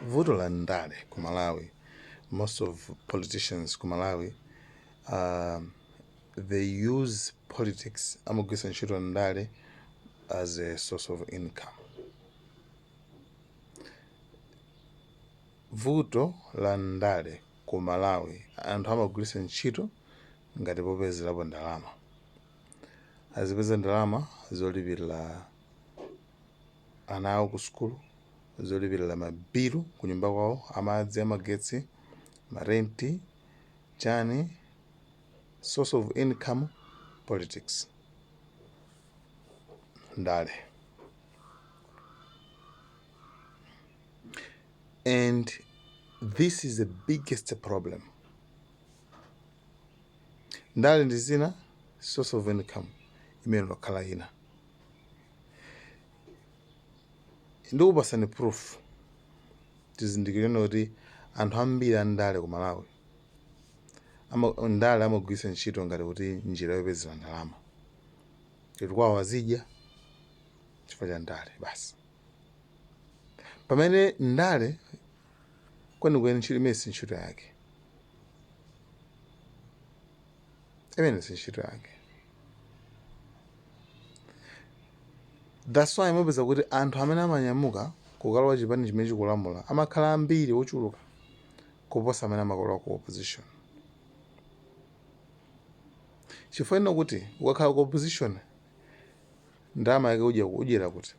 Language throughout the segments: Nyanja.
Vuto la ndale ku Malawi, most of politicians ku Malawi, they use politics amagwisa ntchito ndale as a source of income. Vuto la ndale ku Malawi, anthu amagwisa ntchito ngati popezerapo ndalama. Azipeza ndalama zolipirira ana awo ku sukulu, zolipirira mabilu ku nyumba kwawo, amadzi, amagetsi, marenti, chani, source of income, politics, ndale. And this is the biggest problem. Ndale ndi zina, source of income imene wakhala ina. Ndikupasani proof tizindikireni kuti anthu ambiri a ndale ku Malawi ndale amagwisa ntchito ngati kuti njira yopezera ndalama. Kuti kwawo azidya chifukwa cha ndale basi. Pamene ndale kwenikweni ntchito imene si ntchito yake. Imene si ntchito yake. That's why mupeza kuti anthu amene amanyamuka kukalowa chipani chimene chikulamula amakhala ambiri ochuluka kuposa amene amakalowa ku opposition. Chifukwa ino kuti ukakhala ku opposition ndalama yake udyera kuti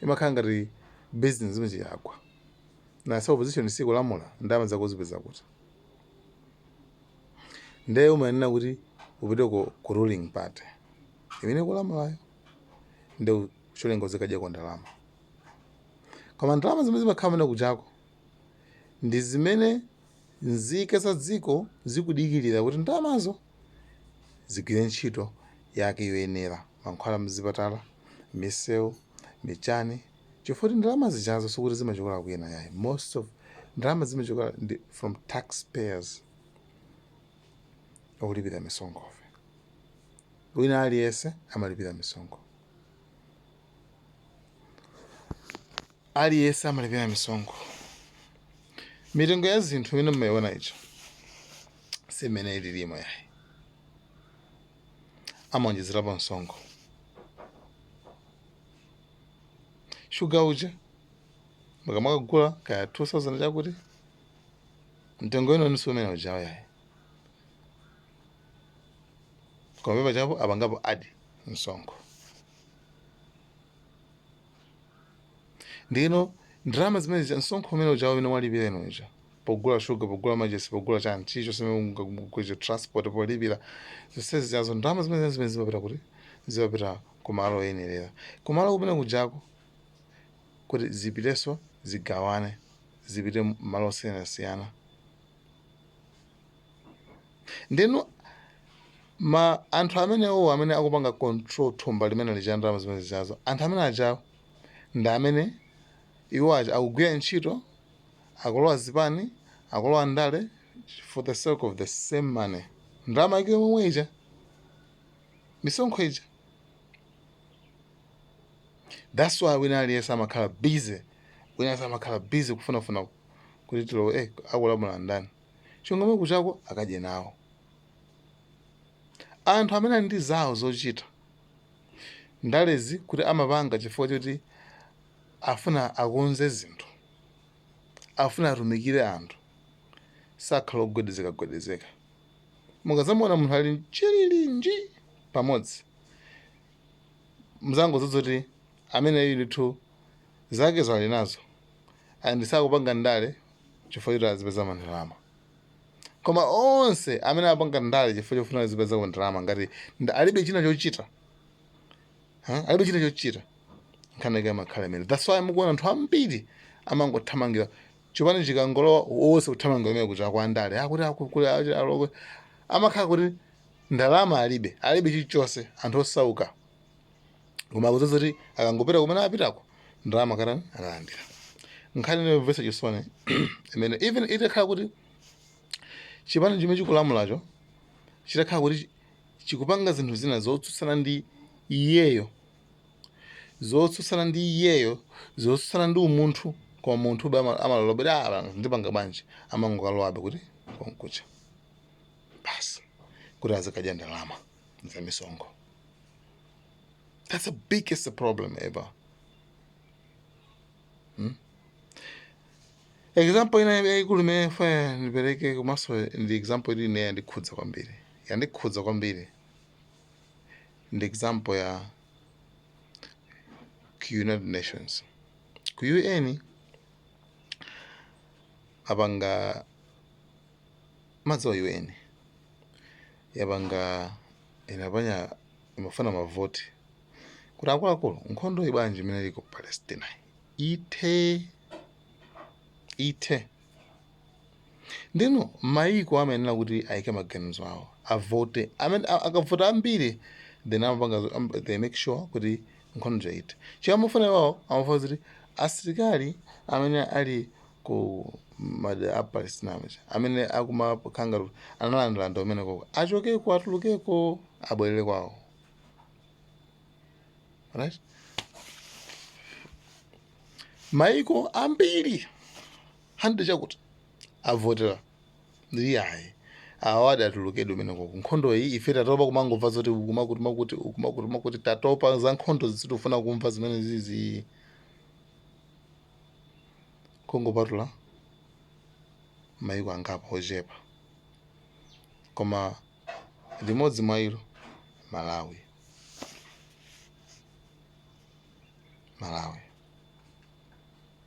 imakhala ngati business imene yagwa. Na sa opposition sikulamula ndalama zako uzipeza kuti. Ndiye umanena kuti upite ku ruling party imene kulamulayo ndi cholinga zikadya kwa ndalama. Koma ndalama zimene zimakhala mene kujako ndi zimene nzika za dziko zikudikirira kuti ndalamazo zigwire ntchito yake yoyenera. Mankhwala mzipatala, misewu, michani. Chifukwa ndalama zichazo sikuti zimachokera kwina yayi. Most of ndalama zimachokera from taxpayers okulipira misonkho. Wina aliyense amalipira misonkho. Aliyense amalipira misonkho. Mitengo ya zinthu imene mmayiona icho simene ililimo yayi. Amawonjezerapo msonkho. Sugar uja mukamagula kaya 2000 chakuti mtengo ino niso umene ujawo yayi. Koma pepa chapo apangapo adi msonkho. Ndino ndalama zimene za msonkho umene ujawo umene walipira ino ija. Pogula sugar, pogula majesi, pogula chani chicho semene kuja transport polipira. Zonsezi zazo ndalama zimene zimapita kuti zimapita ku malo oyenerera. Ku malo kumene kujako kuti zipiteso zigawane, zipite malo osiyanasiyana. Ndino anthu amenewo amene akupanga control thumba limene lija ndalama zimene zazo, anthu amene ajawo ndi amene iwo aja akugwira ntchito, akulowa zipani, akulowa ndale for the sake of the same money. Ndalama yake yomwe ija, misonkho ija. That's why wina aliyense amakhala busy. Wina aliyense amakhala busy kufunafuna kuti tilo akulamula ndani. Chongomwe kuchako akadye nawo. Anthu amene ali ndi zawo zochita ndalezi kuti amapanga chifukwa choti afuna akonze zinthu, afuna atumikire anthu, sakhala ogwedezeka. Mukazamona munthu ali chililinji pamodzi, muzangozoti amene ndithu zake zali nazo andisakupanga ndale chifukwa choti azipeza ndalama. Koma onse amene apanga ndale chifukwa chofuna azipeza ndalama ngati alibe china chochita. Alibe china chochita. Nkhani amakhala imene. That's why mukuona anthu ambiri amangothamangira chipani chikangolowa wonse kuthamangira imene kuja kwa ndale. Akuti alokwe. Amakhala kuti ndalama alibe chilichonse, anthu osauka. Koma akuzoti akangopita kumene apitako ndalama karani akalandira. Nkhani ino yomvetsa chisoni imene even itakhala kuti chipani chimene chikulamulacho chitakhala kuti chikupanga zinthu zina zotsutsana ndi iyeyo, zotsutsana ndi iyeyo, zotsutsana ndi umunthu, koma munthu ube amalola kuti ndipanga bwanji, amangokalowabe kuti konkucha basi kuti azikadya ndalama za misonkho. That's the biggest problem ever. Example ina yaikulu imene faya ndipereke komanso ndi example ili ine yandikhudza kwambiri ndi example ya ku United Nations. Ku UN apanga madzi wa UN yapanga inapanya imafuna mavoti kuti akuluakulu nkhondo ibwanji imene ili ku Palestina ithe ndino maiko amenena kuti ayike maganizo awo avote, akavota ambiri then they make sure kuti nkhondo ite chikamufuna iwawo amafuna kuti asilikali amene ali ku mada a Palestina amene akumakhanga analandalanda umene koko achokeko atulukeko abwerere kwawo, right? Maiko ambiri hande chakuti avotera ndi ayi awadi atulukedwe umene koko nkhondo iyi ife tatopa kumangomva zoti ukumakuti tatopa za nkhondo zitifuna kumva zimene zizi kongopatula maiko angapo ochepa, koma limodzi mwa ilo Malawi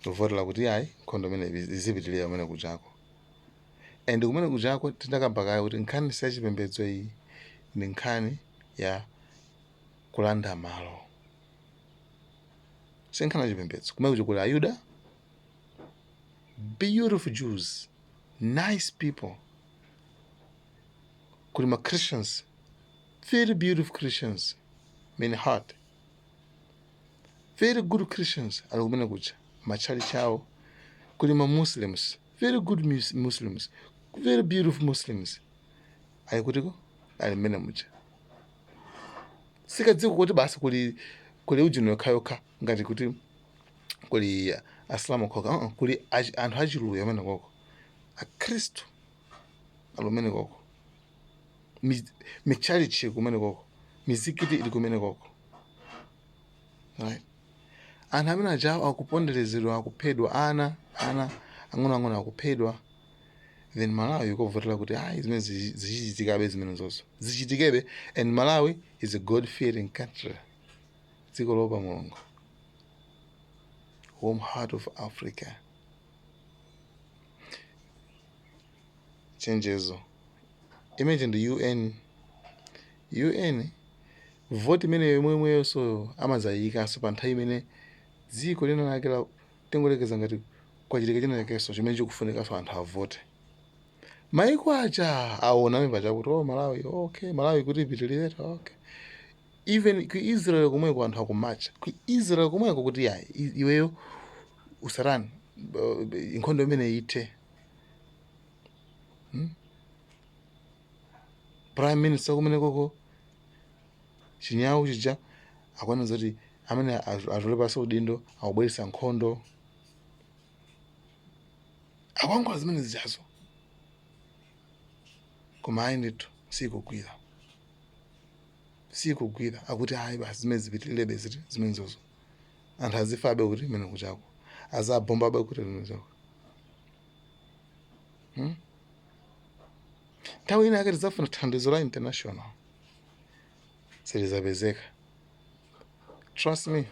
tuvotera kuti ayi nkhondo imene izipitirira kumene kuchako. And kumene kuchako tindakambakayo kuti nkhani siyachipembedzo iyi ndi nkhani ya kulanda malo, si nkhani yachipembedzo. Kumene kucho kuli Ayuda, beautiful Jews, nice people, kuli ma Christians, very beautiful Christians, mean heart, very good Christians ali kumene kucha machali chawo, kuli ma Muslims, very good Muslims, very beautiful Muslims ali kutiko ali mmene mucha. Sikadziko kuti basi kuli ujino yokha ngati kuti kuli Asilamu kokha, kuli anthu achiluya amene koko, akhristu ali kumene koko, michalichi kumene koko, mizikiti ili kumene koko, right? Anthu amene ajawo akuponderezedwa, akuphedwa, ana ang'onoang'ono akuphedwa. Then Malawi ikovotera kuti zimene zichitikabe zimene zonso zichitikebe. And Malawi is a God-fearing country, dziko lopa Mulungu, home heart of Africa. Chenjezo imagine the UN voti imene yomwe yonso amazayikaso pa nthawi imene dziko linalakira tengolekeza ngati kwachitika chinakeso chimene chikufunikaso anthu avote. Maiko aja aona mipacha kuti Malawi okay, Malawi kuti ipitirire okay. Even ku Israel kumweko anthu akumacha ku Israel kumweko kuti iweyo usarani inkhondo imene ite. Prime Minister kumene koko chinyawu chija akwana zoti amene atole pasi udindo akubweretsa nkhondo akwangola zimene zijazo, koma ayi ndithu sikugwira akuti ayi basi zimene zipitirire zimene zozo anthu azifabe kuti imene kuchako azabombabe kuti imene zako. Nthawi ina yake tizafuna thandizo la international silizapezeka, trust me.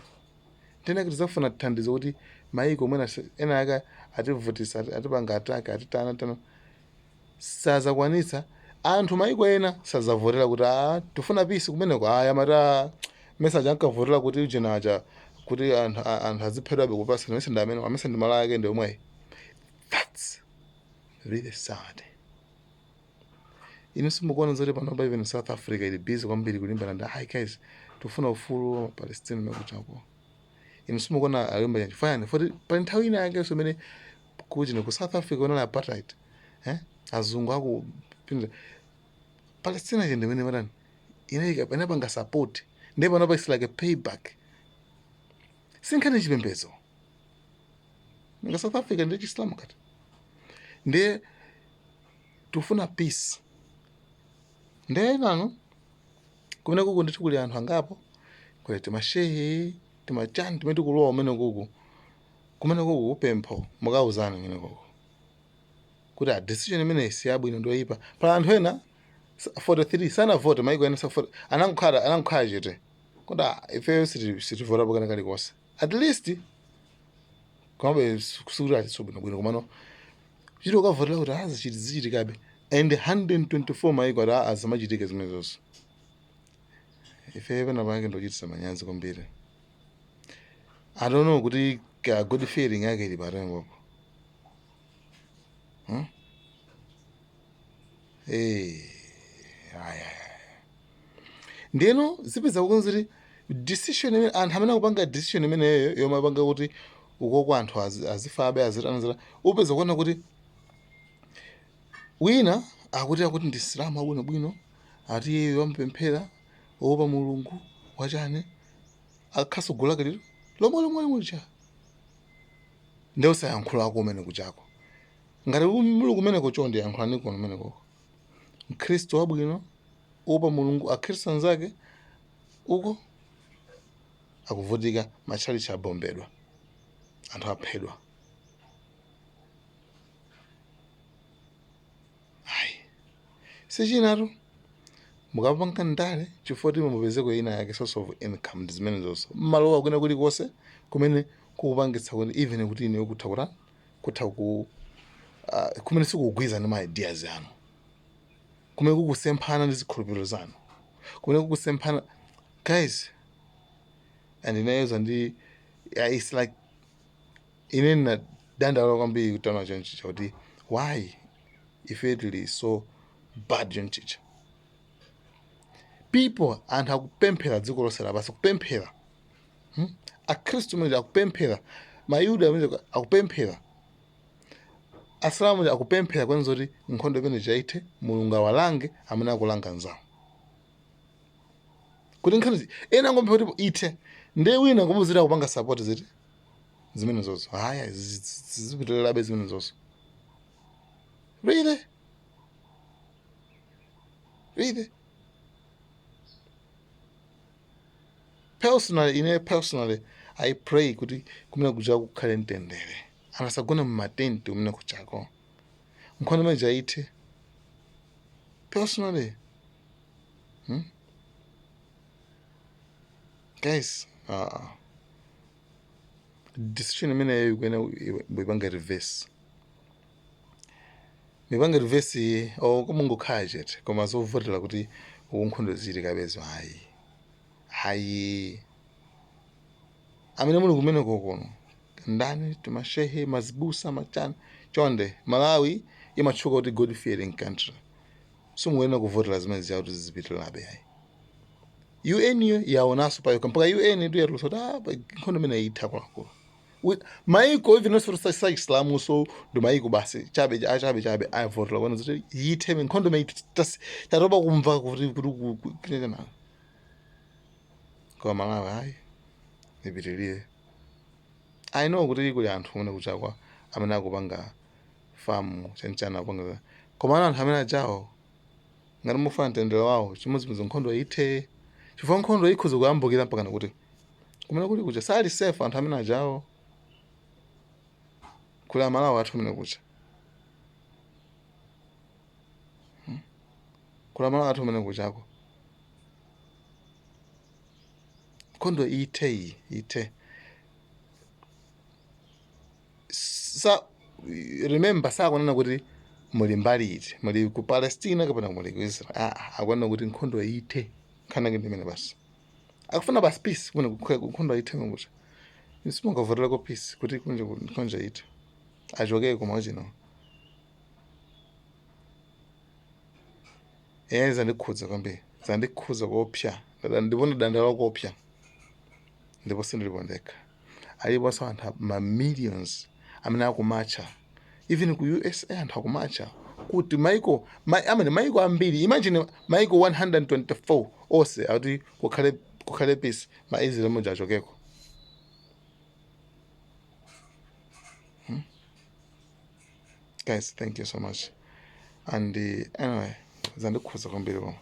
Tena kuti tizafuna thandizo kuti maiko mwena ena yake ativutisa atipanga atake atitana sazakwanitsa anthu maiko ena sazavotera kuti tifuna peace kumeneko mata message ankavotera kuti ujena aja kuti anthu aziphedwabe kupasa mese ndi amene amese ndi mala yake ndi omwe. That's really sad. Inu simukuona zoti panopa even South Africa ili busy kwambiri kulimbana ndi guys tufuna ufulu wa Palestine mekuchako. Inu simukuona alimba yanjifayani for pa nthawi ina yake somene kuchino ku South Africa ona apartheid azungu aku Palestine jende mene madani inapanga support ndipo panopa it's like a payback. sinkhani chipembedzo nga South Africa ndi Chisilamu kati ndiye tufuna peace. Ndiye nanu kumene kuku ndithu kuli anthu angapo kuli timashehe timachani timene tikulowa kumene kuku kupempho mukawuzana kumene kuku kuti a decision imene siyabwino ndoyipa. Pala anthu ena 43 sanavote maiko ena anankhala chete kuti ifeyo sitivota pakana kalikonse at least komabe kusukulu atisobwinobwino komano chito ukavotera kuti zichitikabe and 124 maiko ati azimachitike zimene zonse. Ifeyo pena pange ndochitisa manyazi kwambiri. I don't know kuti ka good feeling yake ili patembopo. Ndino zipeza kukonzeri decision imene anthu amene akupanga decision imeneyo yomwe apanga kuti ukoko anthu azifabe azitanzira upeza kuona kuti wina akuti ndi Isilamu abwinobwino ati iye wamupemphera opa Mulungu wachane akhaso gulu lake lero lomwe cha ndiye usayankhula kumene kuchako ngati muli kumeneko chonde yankhulani kuno kumeneko. Mkhristu wabwino opa Mulungu akhristu anzake uko akuvutika matchalichi abombedwa anthu aphedwa. Sichinatu mukapanga ndale chifukwa kuti mupezeko ina yake source of income ndi zimene zonso mmalowa kwina kulikonse kumene kukupangitsa kuti even kuti ine kutha kumene sikugwiza ndi ma ideas anu, kumene kukusemphana ndi zikhulupiriro zanu, kumene kukusemphana guys. And inaweza ndi it's like ine na dandala kwambiri kutaona chonchi kuti why if it is so bad chonchicha people anthu akupemphera dziko lonse lapansi akupemphera akhristu mwenje akupemphera mayuda mwenje akupemphera asilamu akupemphera kwenza kuti nkhondo imene chaithe Mulungu awalange amene akulanga nzawo kuti nkhani ena ngombe kuti ithe ndiye wina kumuzira kupanga support ziti zimene zonso haya zizipitirirabe zimene zonso really personally I pray kuti kumene kuja kukhale mtendere anasagona mmatenti kumene kuchako nkhondo imene chaithe personally guys. Decision imene kwena bwipanga reverse mipanga reverse komungu khajet koma zovotera kuti unkhondo zili kabezo hayi amene muli kumene kokono ndani timashehe mazibusa machani chonde Malawi imatchuka kuti God fearing country sumuwena kuvotera zimene ziya kuti zizipitirirabe hayi. UN yaonaso payo mpaka UN ndiye rusota nkhondo imene itha kwakulu maiko even nosifuna sa Islamu so ndo maiko basi chabe ayavotera kwana zoti yithe nkhondo imene taroba kumva kuti kinena kwa Malawi hayi ipitirire. I know kuti kuli anthu kumene kuchakwa amene akupanga famu chanchana akupanga koma anthu amene ajawo ngati mufuna mtendere wawo chimodzimodzi nkhondo ithe chifukwa nkhondo ikhoza kuyambukira mpaka nakuti kumene kuli kucha sali safe anthu amene ajawo kuli Amalawi athu amene kucha kuli Amalawi athu amene kuchako nkhondo ithe remember sakunena kuti muli mbali iti muli ku Palestina kapena muli ku Israel akunena kuti nkhondo ithe khanake ndimene basi akufuna basi peace kuna nkhondo ithe ngokuti simungavotera ko peace kuti kunje ithe ajoke koma chino zandikhudza kwambiri zandikhudza kopya ndibona dandala kopya ndipo sindilipondeka aliponso anthu ma-millions amene akumacha even ku USA anthu akumacha kuti maiko ambiri imagine maiko 124 onse akuti kukhale peace ma-Israel moja achokeko guys, thank you so much. And anyway, zandikhuza kwambiri koma